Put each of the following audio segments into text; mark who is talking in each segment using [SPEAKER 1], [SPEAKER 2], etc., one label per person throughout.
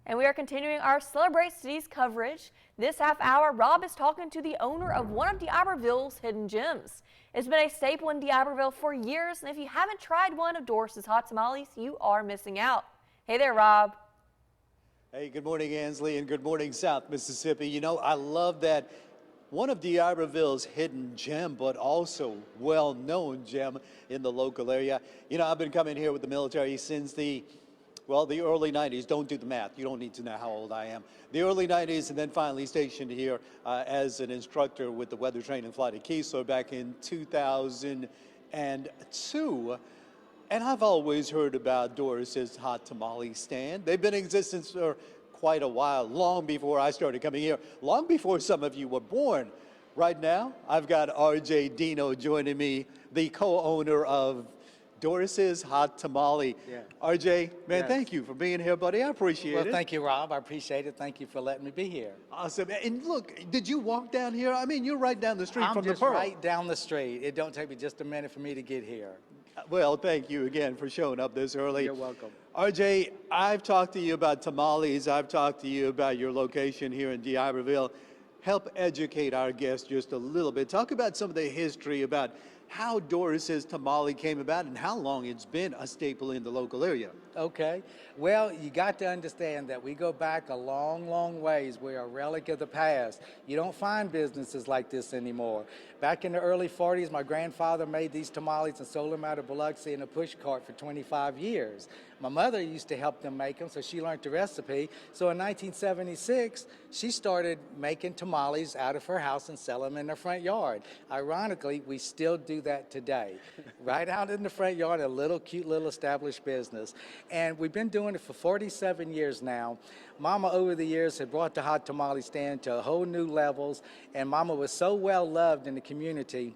[SPEAKER 1] And we are continuing our Celebrate Cities coverage. This half hour, Rob is talking to the owner of one of D'Iberville's hidden gems. It's been a staple in D'Iberville for years, and if you haven't tried one of Doris's hot tamales, you are missing out. Hey there, Rob.
[SPEAKER 2] Hey, good morning, Ansley, and good morning, South Mississippi. You know, I love that one of D'Iberville's hidden gem, but also well-known gem in the local area. You know, I've been coming here with the military since the early 90s. Don't do the math. You don't need to know how old I am. The early 90s, and then finally stationed here as an instructor with the Weather Training Flight at Keesler back in 2002. And I've always heard about Doris's hot tamale stand. They've been in existence for quite a while, long before I started coming here, long before some of you were born. Right now, I've got RJ Deno joining me, the co-owner of Doris's Hot Tamale.
[SPEAKER 3] Yeah.
[SPEAKER 2] RJ, man,
[SPEAKER 3] Yes.
[SPEAKER 2] Thank you for being here, buddy. I appreciate it.
[SPEAKER 3] Well, thank you, Rob. I appreciate it. Thank you for letting me be here.
[SPEAKER 2] Awesome. And look, did you walk down here? I mean, you're right down the street
[SPEAKER 3] I'm
[SPEAKER 2] from the
[SPEAKER 3] just
[SPEAKER 2] Pearl.
[SPEAKER 3] right down the street. It don't take me just a minute for me to get here.
[SPEAKER 2] Well, thank you again for showing up this early.
[SPEAKER 3] You're welcome.
[SPEAKER 2] RJ, I've talked to you about tamales. I've talked to you about your location here in D'Iberville. Help educate our guests just a little bit. Talk about some of the history about how Doris's tamale came about and how long it's been a staple in the local area.
[SPEAKER 3] Okay. Well, you got to understand that we go back a long, long ways. We're a relic of the past. You don't find businesses like this anymore. Back in the early 40s, my grandfather made these tamales and sold them out of Biloxi in a push cart for 25 years. My mother used to help them make them, so she learned the recipe. So in 1976, she started making tamales out of her house and sell them in the front yard. Ironically, we still do that today. Right out in the front yard, a little cute little established business. And we've been doing it for 47 years now. Mama, over the years, had brought the hot tamale stand to whole new levels, and Mama was so well loved in the community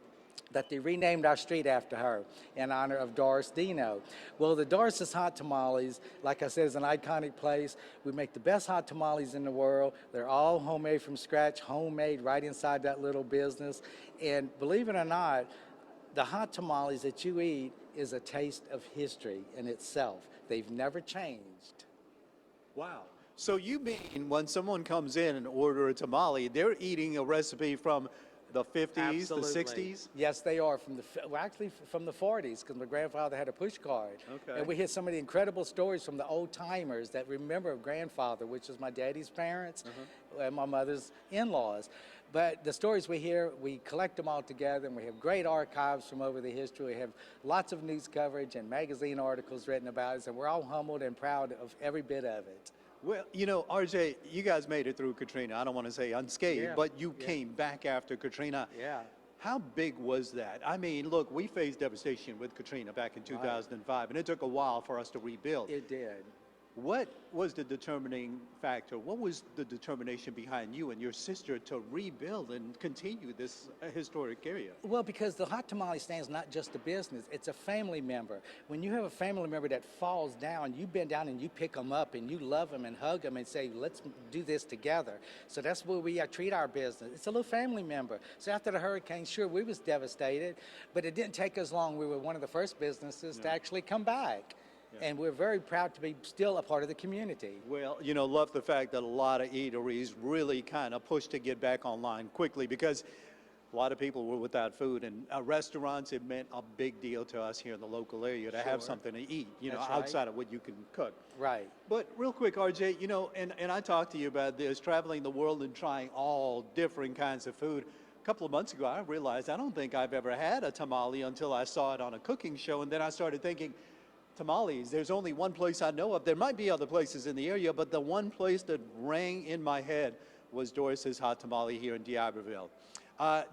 [SPEAKER 3] that they renamed our street after her in honor of Doris Deno. Well, the Doris's Hot Tamales, like I said, is an iconic place. We make the best hot tamales in the world. They're all homemade from scratch, homemade right inside that little business. And believe it or not, the hot tamales that you eat is a taste of history in itself. They've never changed.
[SPEAKER 2] Wow. So you mean when someone comes in and order a tamale, they're eating a recipe from the 50s,
[SPEAKER 3] Absolutely.
[SPEAKER 2] the 60s?
[SPEAKER 3] Yes, they are. Actually from the 40s, because my grandfather had a push cart.
[SPEAKER 2] Okay.
[SPEAKER 3] And we hear some of the incredible stories from the old timers that remember grandfather, which is my daddy's parents and my mother's in-laws. But the stories we hear, we collect them all together, and we have great archives from over the history. We have lots of news coverage and magazine articles written about us, and we're all humbled and proud of every bit of it.
[SPEAKER 2] Well, you know, RJ, you guys made it through Katrina. I don't want to say unscathed,
[SPEAKER 3] Yeah.
[SPEAKER 2] but you came back after Katrina.
[SPEAKER 3] Yeah.
[SPEAKER 2] How big was that? I mean, look, we faced devastation with Katrina back in 2005, and it took a while for us to rebuild.
[SPEAKER 3] It did.
[SPEAKER 2] What was the determining factor? What was the determination behind you and your sister to rebuild and continue this historic area?
[SPEAKER 3] Well, because the hot tamale stand is not just a business, it's a family member. When you have a family member that falls down, you bend down and you pick them up and you love them and hug them and say, let's do this together. So that's where we treat our business. It's a little family member. So after the hurricane, sure, we was devastated, but it didn't take us long. We were one of the first businesses to actually come back. Yeah. And we're very proud to be still a part of the community.
[SPEAKER 2] Well, you know, love the fact that a lot of eateries really kind of pushed to get back online quickly because a lot of people were without food, and restaurants, it meant a big deal to us here in the local area to have something to eat, you know, outside of what you can cook.
[SPEAKER 3] Right.
[SPEAKER 2] But real quick, RJ, you know, and I talked to you about this, traveling the world and trying all different kinds of food. A couple of months ago, I realized I don't think I've ever had a tamale until I saw it on a cooking show, and then I started thinking, tamales, there's only one place I know of. There might be other places in the area, but the one place that rang in my head was Doris's Hot Tamale here in D'Iberville.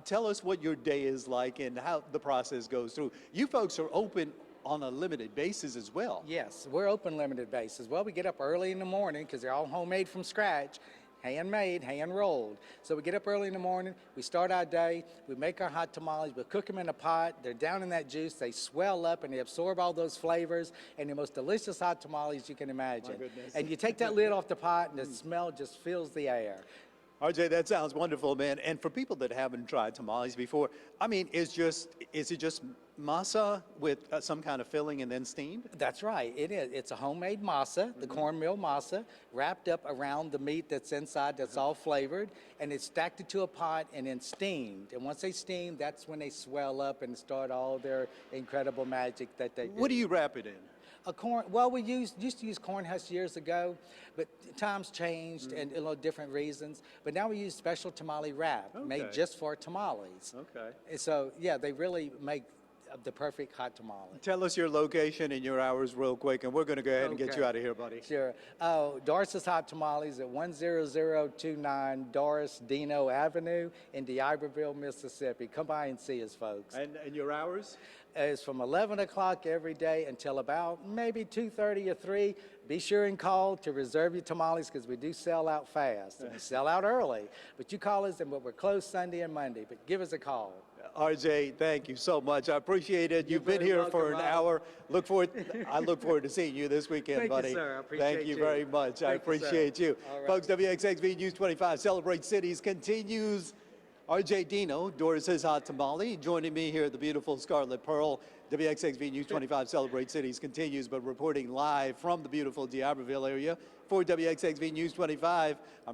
[SPEAKER 2] Tell us what your day is like and how the process goes through. You folks are open on a limited basis as well.
[SPEAKER 3] Yes, we're open limited basis. Well, we get up early in the morning because they're all homemade from scratch. Handmade, hand rolled. So we get up early in the morning, we start our day, we make our hot tamales, we cook them in a pot, they're down in that juice, they swell up and they absorb all those flavors, and the most delicious hot tamales you can imagine.
[SPEAKER 2] My goodness.
[SPEAKER 3] And you take that lid off the pot and the smell just fills the air.
[SPEAKER 2] RJ, that sounds wonderful, man. And for people that haven't tried tamales before, I mean, is it just masa with some kind of filling and then steamed?
[SPEAKER 3] That's right. It is. It's a homemade masa, the cornmeal masa, wrapped up around the meat that's inside, that's all flavored, and it's stacked into a pot and then steamed. And once they steam, that's when they swell up and start all their incredible magic that they do.
[SPEAKER 2] What do you wrap it in?
[SPEAKER 3] A corn. Well, we used to use corn husk years ago, but times changed and a lot different reasons. But now we use special tamale wrap made
[SPEAKER 2] Okay.
[SPEAKER 3] just for tamales.
[SPEAKER 2] Okay.
[SPEAKER 3] And so yeah, they really make the perfect hot tamale.
[SPEAKER 2] Tell us your location and your hours real quick, and we're going to go ahead and get
[SPEAKER 3] Okay.
[SPEAKER 2] you out of here, buddy.
[SPEAKER 3] Sure. Oh, Doris's Hot Tamales at 10029 Doris Deno Avenue in D'Iberville, Mississippi. Come by and see us, folks.
[SPEAKER 2] And your hours?
[SPEAKER 3] It's from 11 o'clock every day until about maybe 2:30 or 3. Be sure and call to reserve your tamales because we do sell out fast. And we sell out early. But you call us, and we're closed Sunday and Monday. But give us a call.
[SPEAKER 2] RJ, thank you so much. I appreciate it. You've been
[SPEAKER 3] very
[SPEAKER 2] here
[SPEAKER 3] welcome,
[SPEAKER 2] for an
[SPEAKER 3] Rob.
[SPEAKER 2] hour. I look forward to seeing you this weekend,
[SPEAKER 3] Thank you,
[SPEAKER 2] buddy.
[SPEAKER 3] sir. I appreciate
[SPEAKER 2] Thank you
[SPEAKER 3] you.
[SPEAKER 2] very much. I
[SPEAKER 3] Thank you, sir.
[SPEAKER 2] appreciate you.
[SPEAKER 3] All right.
[SPEAKER 2] Folks, WXXV News 25 Celebrate Cities continues. RJ Deno, Doris's Hot Tamale, joining me here at the beautiful Scarlet Pearl. WXXV News 25 Celebrate Cities continues, but reporting live from the beautiful D'Iberville area for WXXV News 25.